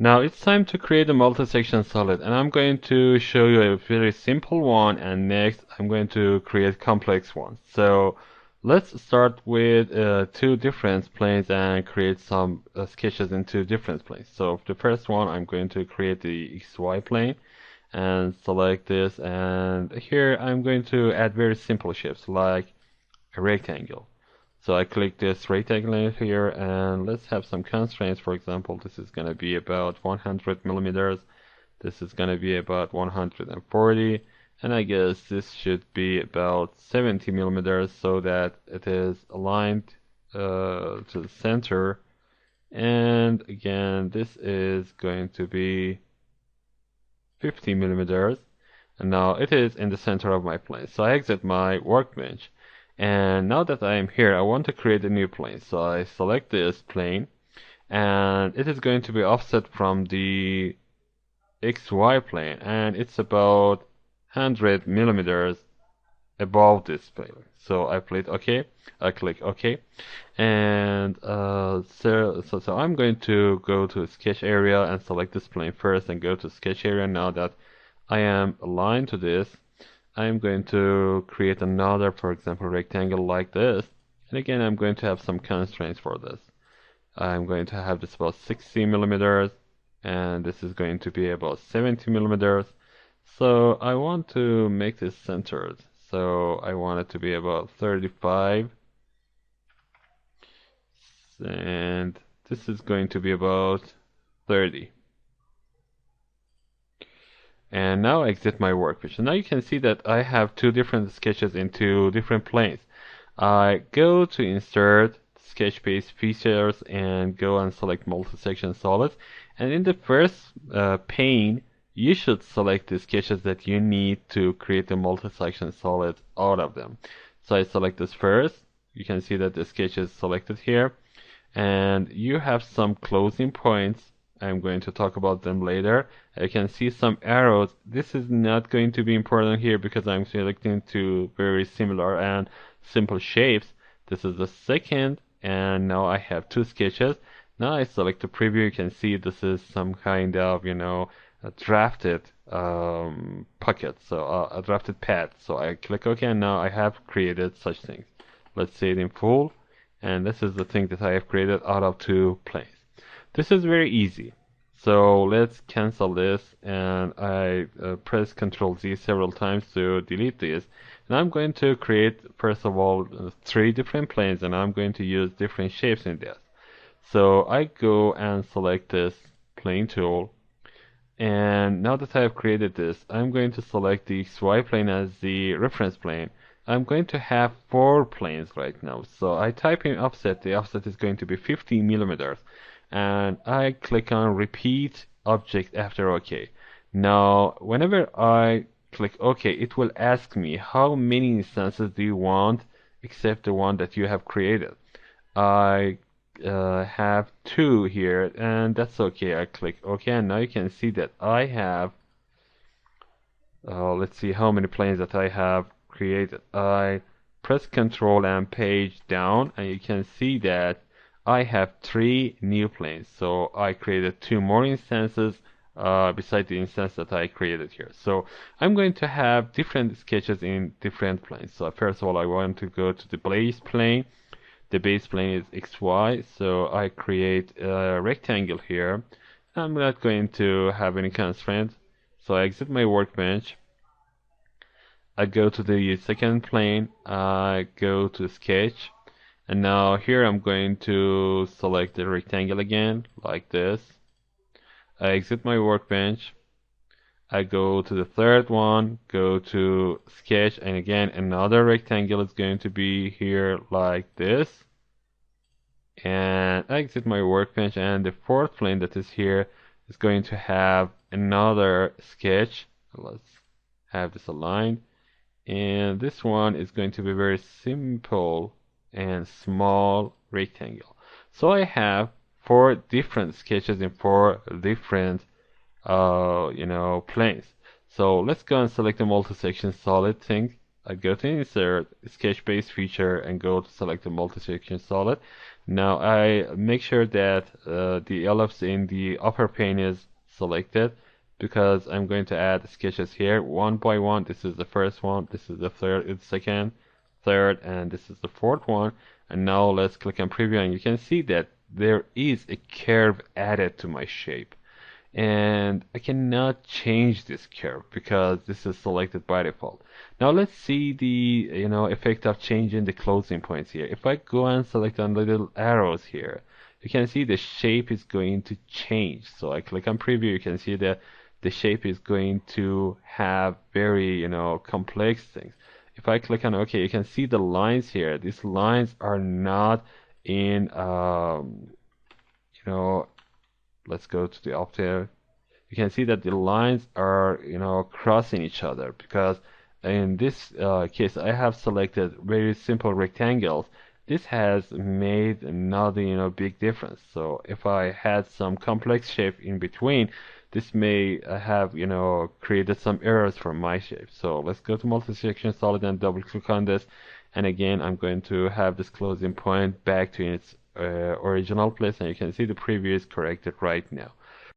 Now it's time to create a multi-section solid, and I'm going to show you a very simple one, and next I'm going to create complex ones. So let's start with two different planes and create some sketches in two different planes. So the first one, I'm going to create the XY plane and select this, and here I'm going to add very simple shapes like a rectangle. So I click this rectangle here, and let's have some constraints. For example, this is going to be about 100 millimeters. This is going to be about 140, and I guess this should be about 70 millimeters so that it is aligned to the center. And again, this is going to be 50 millimeters, and now it is in the center of my plane. So I exit my workbench, and now that I am here, I want to create a new plane. So I select this plane, and it is going to be offset from the XY plane, and it's about 100 millimeters above this plane. So I click OK. I click OK, and so I'm going to go to sketch area and select this plane first, and go to sketch area. Now that I am aligned to this, I am going to create another, for example, rectangle like this. And again, I'm going to have some constraints for this. I'm going to have this about 60 millimeters, and this is going to be about 70 millimeters. So I want to make this centered. So I want it to be about 35. And this is going to be about 30. And now I exit my workbench. And now you can see that I have two different sketches in two different planes. I go to insert sketch-based features and go and select multi-section solids. And in the first pane, you should select the sketches that you need to create the multi-section solid out of them. So I select this first. You can see that the sketch is selected here. And you have some closing points. I'm going to talk about them later. I can see some arrows. This is not going to be important here because I'm selecting two very similar and simple shapes. This is the second, and now I have two sketches. Now I select the preview. You can see this is some kind of, a drafted pocket, so a drafted pad. So I click OK, and now I have created such things. Let's see it in full. And this is the thing that I have created out of two planes. This is very easy. So let's cancel this, and I press Ctrl Z several times to delete this. And I'm going to create, first of all, three different planes, and I'm going to use different shapes in this. So I go and select this plane tool. And now that I have created this, I'm going to select the XY plane as the reference plane. I'm going to have four planes right now. So I type in offset. The offset is going to be 50 millimeters. And I click on repeat object after OK. Now, whenever I click OK, it will ask me how many instances do you want except the one that you have created. I have two here, and that's okay. I click OK, and now you can see that I have, let's see how many planes that I have created. I press Control and page down, and you can see that I have three new planes. So I created two more instances beside the instance that I created here. So I'm going to have different sketches in different planes. So first of all, I want to go to the base plane. The base plane is XY, so I create a rectangle here. I'm not going to have any constraint, so I exit my workbench. I go to the second plane, I go to sketch, and now here I'm going to select the rectangle again, like this. I exit my workbench. I go to the third one, go to sketch, and again another rectangle is going to be here like this. And I exit my workbench, and the fourth plane that is here is going to have another sketch. Let's have this aligned. And this one is going to be very simple and small rectangle. So I have four different sketches in four different planes. So let's go and select the multi-section solid thing. I go to insert sketch based feature and go to select the multi-section solid. Now I make sure that the ellipse in the upper pane is selected because I'm going to add sketches here one by one. This is the first one, this is the second, third, and this is the fourth one. And now let's click on preview, and you can see that there is a curve added to my shape. And I cannot change this curve because this is selected by default. Now let's see the effect of changing the closing points here. If I go and select on the little arrows here, you can see the shape is going to change. So I click on preview, you can see that the shape is going to have very complex things. If I click on OK, you can see the lines here. These lines are not in let's go to the up there. You can see that the lines are crossing each other because in this case I have selected very simple rectangles. This has made not big difference. So if I had some complex shape in between, this may have created some errors for my shape. So let's go to multi-section solid and double click on this, and again I'm going to have this closing point back to its original place, and you can see the preview is corrected right now.